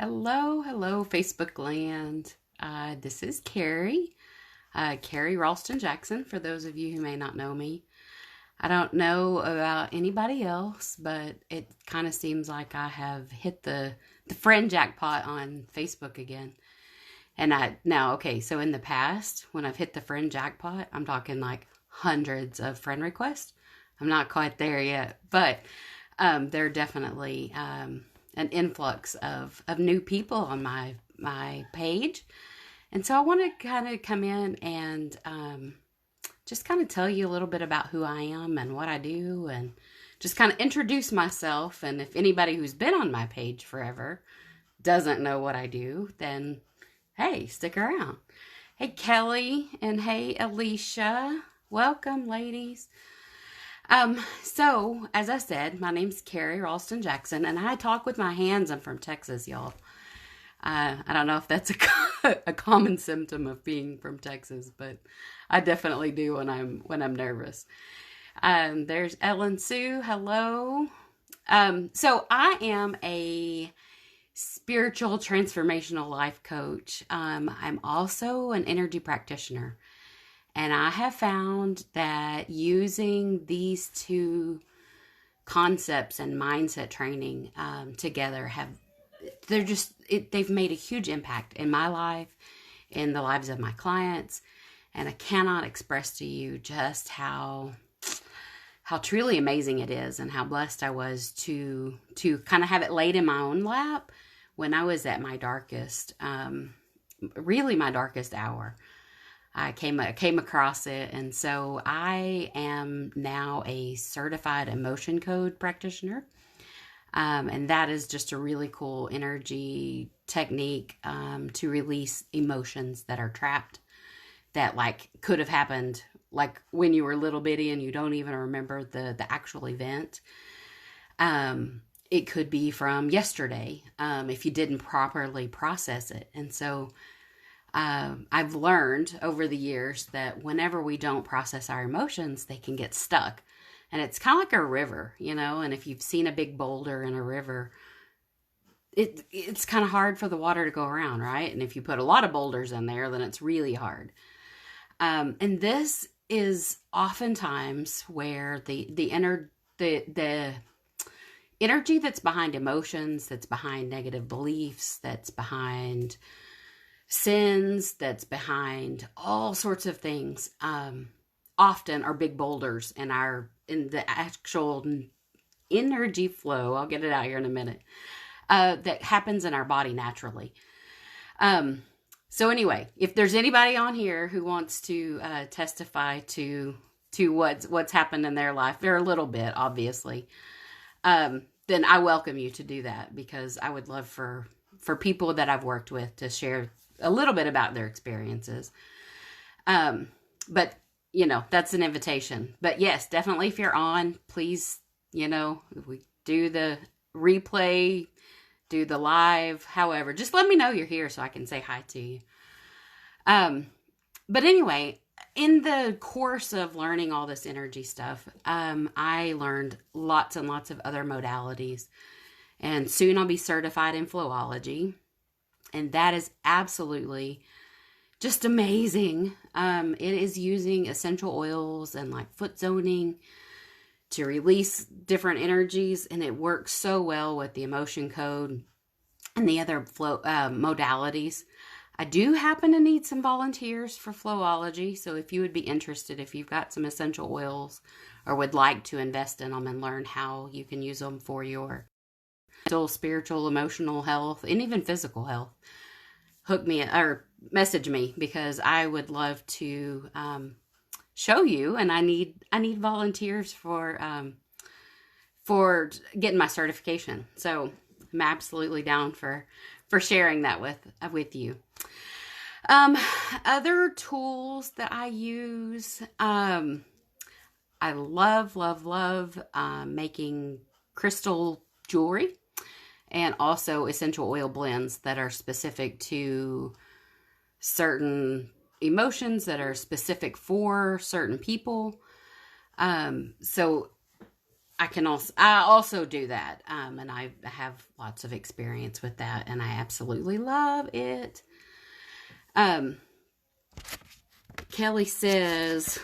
Hello, Facebook land. This is Carrie, Carrie Ralston Jackson, for those of you who may not know me. I don't know about anybody else, but it kind of seems like I have hit the friend jackpot on Facebook again. So in the past, when I've hit the friend jackpot, I'm talking like hundreds of friend requests. I'm not quite there yet, but there are definitely an influx of new people on my page. And so I want to kind of come in and just kind of tell you a little bit about who I am and what I do, and just kind of introduce myself. And if anybody who's been on my page forever doesn't know what I do, then hey, stick around. Hey, Kelly, and hey, Alicia. Welcome, ladies. So as I said, my name's Carrie Ralston Jackson, and I talk with my hands. I'm from Texas, y'all. I don't know if that's a common symptom of being from Texas, but I definitely do when I'm nervous. There's Ellen Sue. Hello. So I am a spiritual transformational life coach. I'm also an energy practitioner. And I have found that using these two concepts and mindset training together they've made a huge impact in my life, in the lives of my clients. And I cannot express to you just how truly amazing it is, and how blessed I was to kind of have it laid in my own lap when I was at my darkest, really my darkest hour. I came across it, and so I am now a certified emotion code practitioner, and that is just a really cool energy technique to release emotions that are trapped, that like could have happened like when you were little bitty and you don't even remember the actual event. It could be from yesterday if you didn't properly process it, and so. I've learned over the years that whenever we don't process our emotions, they can get stuck. And it's kind of like a river, and if you've seen a big boulder in a river, it's kind of hard for the water to go around, right? And if you put a lot of boulders in there, then it's really hard. And this is oftentimes where the energy that's behind emotions, that's behind negative beliefs, that's behind sins, that's behind all sorts of things, often are big boulders in the actual energy flow. I'll get it out here in a minute. That happens in our body naturally. So anyway, if there's anybody on here who wants to testify to what's happened in their life, they're a little bit, obviously, then I welcome you to do that, because I would love for people that I've worked with to share a little bit about their experiences. But that's an invitation. But yes, definitely, if you're on, please, if we do the replay, do the live, however, just let me know you're here so I can say hi to you. But anyway, in the course of learning all this energy stuff, I learned lots and lots of other modalities, and soon I'll be certified in Flowology. And that is absolutely just amazing. It is using essential oils and like foot zoning to release different energies. And it works so well with the emotion code and the other modalities. I do happen to need some volunteers for Flowology. So if you would be interested, if you've got some essential oils or would like to invest in them and learn how you can use them for your mental, spiritual, emotional health, and even physical health, hook me or message me, because I would love to show you. And I need volunteers for getting my certification. So I'm absolutely down for sharing that with you. Other tools that I use, I love making crystal jewelry, and also essential oil blends that are specific to certain emotions, that are specific for certain people. So I also do that. And I have lots of experience with that, and I absolutely love it. Kelly says,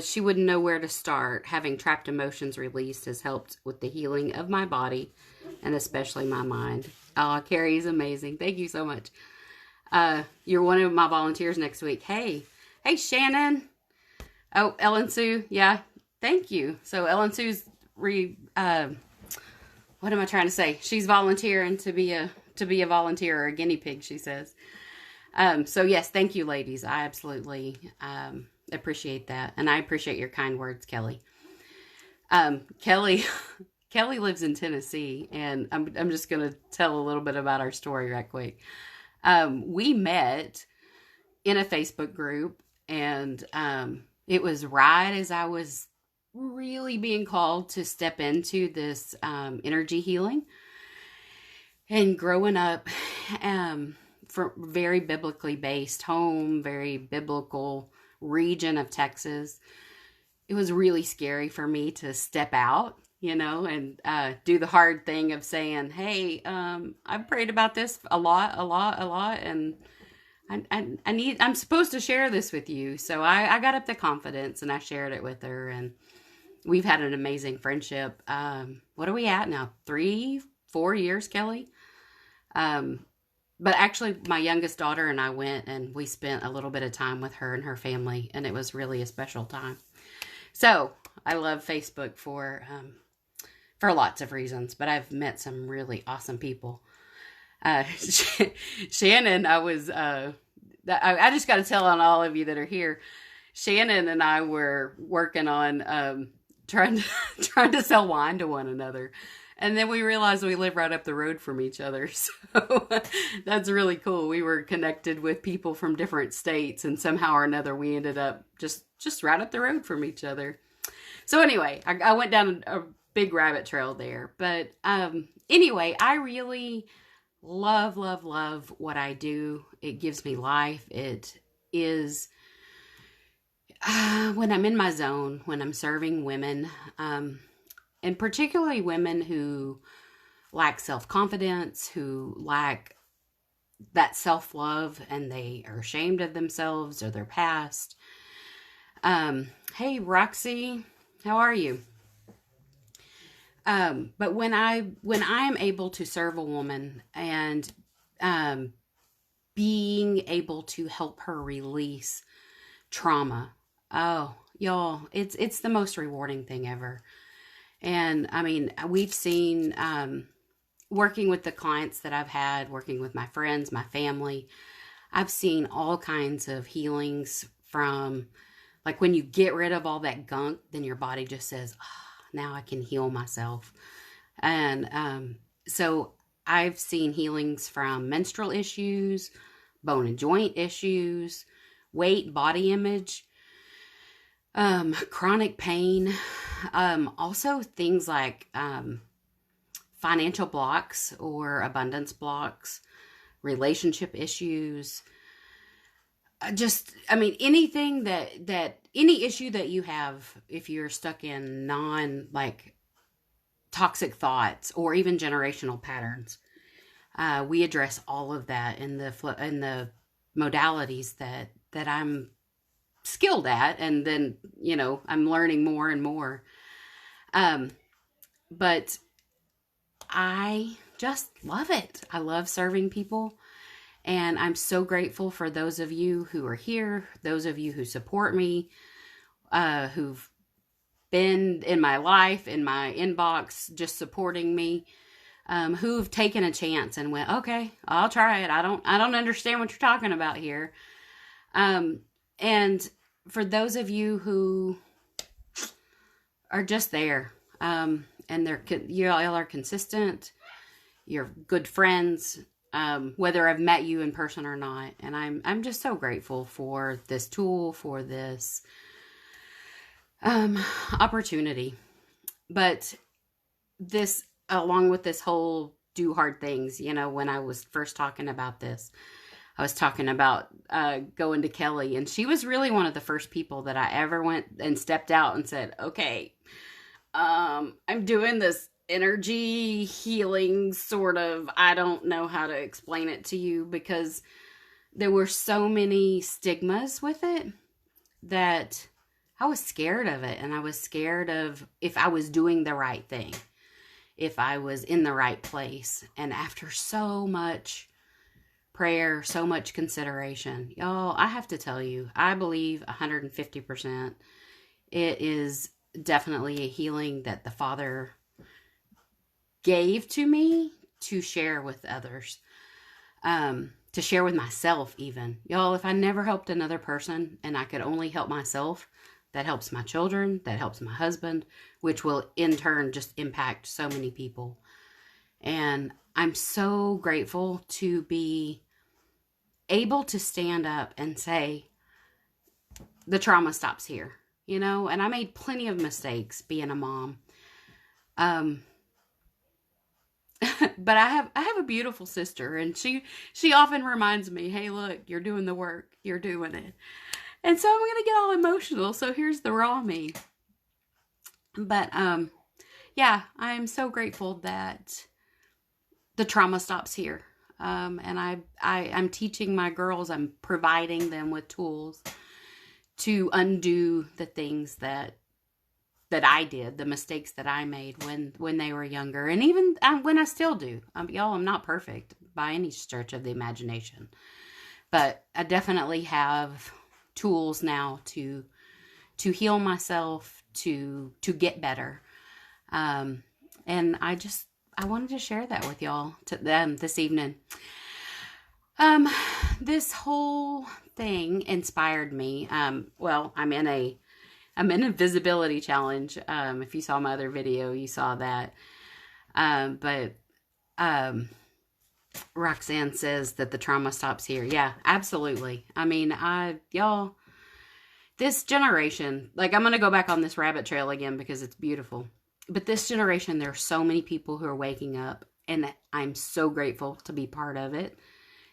she wouldn't know where to start. Having trapped emotions released has helped with the healing of my body and especially my mind. Oh, Carrie is amazing. Thank you so much. You're one of my volunteers next week. Hey, Shannon. Oh, Ellen Sue. Yeah, thank you. So Ellen Sue's what am I trying to say? She's volunteering to be a volunteer or a guinea pig, she says. So yes, thank you, ladies. I absolutely appreciate that, and I appreciate your kind words, Kelly. Kelly lives in Tennessee, and I'm just gonna tell a little bit about our story right quick. We met in a Facebook group, and it was right as I was really being called to step into this energy healing. And growing up, for very biblically based home, very biblical region of Texas, it was really scary for me to step out, and do the hard thing of saying, hey, I've prayed about this a lot, and I'm supposed to share this with you. So I got up the confidence and I shared it with her, and we've had an amazing friendship. What are we at now? 3-4 years, Kelly? But actually my youngest daughter and I went and we spent a little bit of time with her and her family, and it was really a special time. So I love Facebook for lots of reasons, but I've met some really awesome people. Shannon, I just got to tell on all of you that are here. Shannon and I were working on trying to sell wine to one another. And then we realized we live right up the road from each other. So that's really cool. We were connected with people from different states, and somehow or another we ended up just right up the road from each other. So anyway, I went down a big rabbit trail there. But anyway, I really love what I do. It gives me life. It is when I'm in my zone, when I'm serving women, and particularly women who lack self-confidence, who lack that self-love, and they are ashamed of themselves or their past. Hey, Roxy, how are you? But when I am able to serve a woman and being able to help her release trauma, oh, y'all, it's the most rewarding thing ever. And I mean, we've seen, working with the clients that I've had, working with my friends, my family, I've seen all kinds of healings from, like, when you get rid of all that gunk, then your body just says, oh, now I can heal myself. And so I've seen healings from menstrual issues, bone and joint issues, weight, body image, chronic pain, also things like financial blocks or abundance blocks, relationship issues, anything any issue that you have, if you're stuck in toxic thoughts or even generational patterns, we address all of that in the modalities that I'm skilled at, and then I'm learning more and more. But I just love it. I love serving people, and I'm so grateful for those of you who are here, those of you who support me, who've been in my life, in my inbox, just supporting me, who've taken a chance and went, okay, I'll try it. I don't understand what you're talking about here. And for those of you who are just there, and you all are consistent, you're good friends, whether I've met you in person or not. And I'm just so grateful for this tool, for this opportunity. But this, along with this whole do hard things, when I was first talking about this, I was talking about going to Kelly, and she was really one of the first people that I ever went and stepped out and said, okay, I'm doing this energy healing sort of, I don't know how to explain it to you because there were so many stigmas with it that I was scared of it. And I was scared of if I was doing the right thing, if I was in the right place. And after so much prayer, so much consideration, y'all, I have to tell you, I believe 150% it is definitely a healing that the Father gave to me to share with others, to share with myself even. Y'all, if I never helped another person and I could only help myself, that helps my children, that helps my husband, which will in turn just impact so many people. And I'm so grateful to be able to stand up and say, the trauma stops here, you know? And I made plenty of mistakes being a mom. But I have a beautiful sister, and she often reminds me, hey, look, you're doing the work, you're doing it. And so I'm going to get all emotional. So here's the raw me. But yeah, I'm so grateful that the trauma stops here. And I'm teaching my girls, I'm providing them with tools to undo the things that I did, the mistakes that I made when they were younger, and even when I still do. Y'all, I'm not perfect by any stretch of the imagination, but I definitely have tools now to heal myself, to get better, and I wanted to share that with y'all this evening. This whole thing inspired me. Well, I'm in a visibility challenge. If you saw my other video, you saw that. But Roxanne says that the trauma stops here. Yeah, absolutely. I mean, y'all, this generation, like, I'm going to go back on this rabbit trail again because it's beautiful. But this generation, there are so many people who are waking up, and I'm so grateful to be part of it.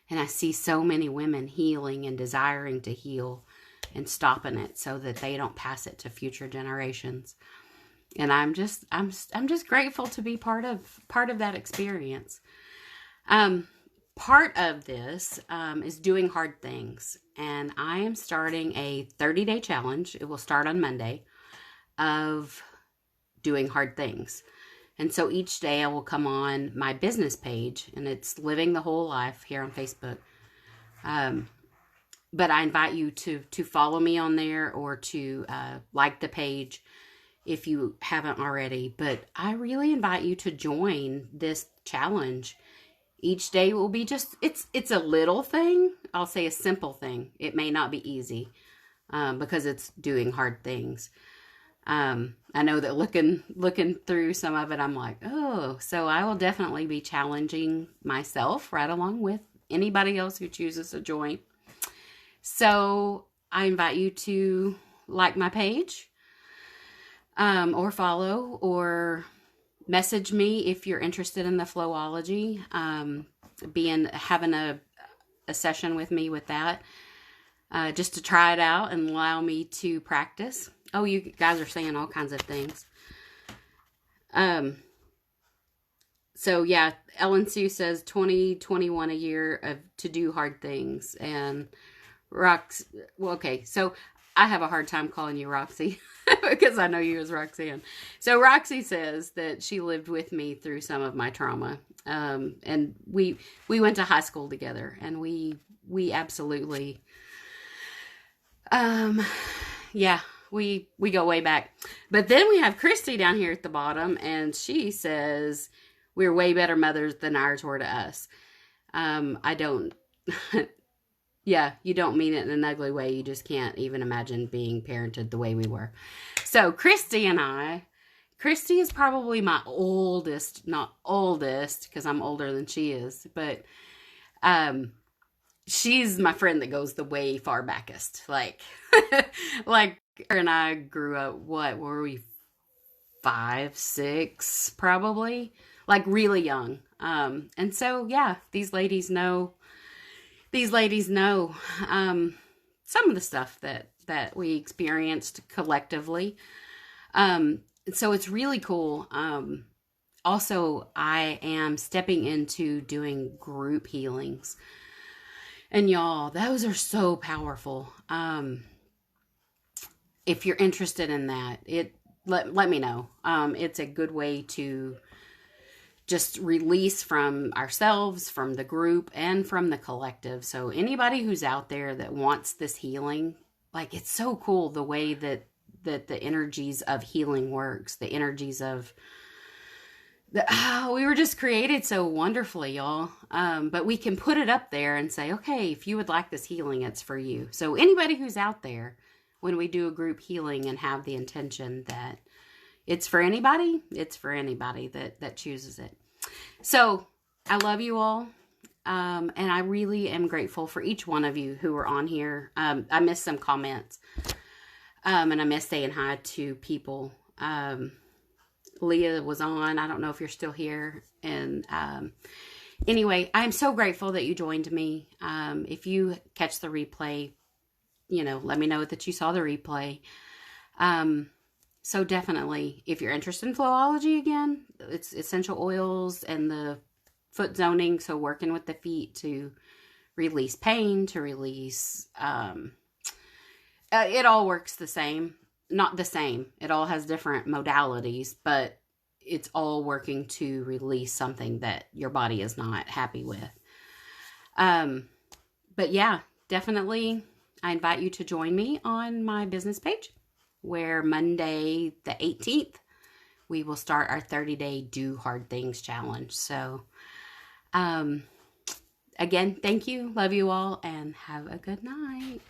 And I see so many women healing and desiring to heal and stopping it so that they don't pass it to future generations. And I'm just grateful to be part of that experience. Part of this is doing hard things, and I am starting a 30-day challenge. It will start on Monday of doing hard things. And so each day I will come on my business page, and it's Living the Whole Life here on Facebook. But I invite you to follow me on there or to like the page if you haven't already. But I really invite you to join this challenge. Each day will be it's a little thing. I'll say a simple thing. It may not be easy because it's doing hard things. I know that looking through some of it, I'm like, oh, so I will definitely be challenging myself right along with anybody else who chooses to join. So I invite you to like my page, or follow, or message me if you're interested in the Flowology, having a session with me with that, just to try it out and allow me to practice. Oh, you guys are saying all kinds of things. So yeah, Ellen Sue says 2021 a year to do hard things. And well, okay, so I have a hard time calling you Roxy because I know you as Roxanne. So Roxy says that she lived with me through some of my trauma. And we went to high school together, and we absolutely, yeah, we go way back. But then we have Christy down here at the bottom, and she says we're way better mothers than ours were to us. I don't, yeah, you don't mean it in an ugly way. You just can't even imagine being parented the way we were. So Christy is probably my oldest, not oldest, because I'm older than she is, but she's my friend that goes the way far backest. Like, like her and I grew up, what were we, 5, 6, probably, like really young. And so, yeah, these ladies know some of the stuff that we experienced collectively. So it's really cool. Also, I am stepping into doing group healings. And y'all, those are so powerful. If you're interested in that, let me know. It's a good way to just release from ourselves, from the group, and from the collective. So anybody who's out there that wants this healing, like, it's so cool the way that the energies of healing works, the energies of we were just created so wonderfully, y'all. But we can put it up there and say, okay, if you would like this healing, it's for you. So anybody who's out there, when we do a group healing and have the intention that it's for anybody, it's for anybody that chooses it. So I love you all. And I really am grateful for each one of you who are on here. I missed some comments. And I miss saying hi to people. Leah was on. I don't know if you're still here. And anyway, I'm so grateful that you joined me. If you catch the replay, let me know that you saw the replay. So definitely, if you're interested in Flowology again, it's essential oils and the foot zoning. So working with the feet to release pain, to release, it all works the same. Not the same. It all has different modalities, but it's all working to release something that your body is not happy with. But yeah, definitely, I invite you to join me on my business page, where Monday the 18th, we will start our 30-day Do Hard Things challenge. So, again, thank you. Love you all, and have a good night.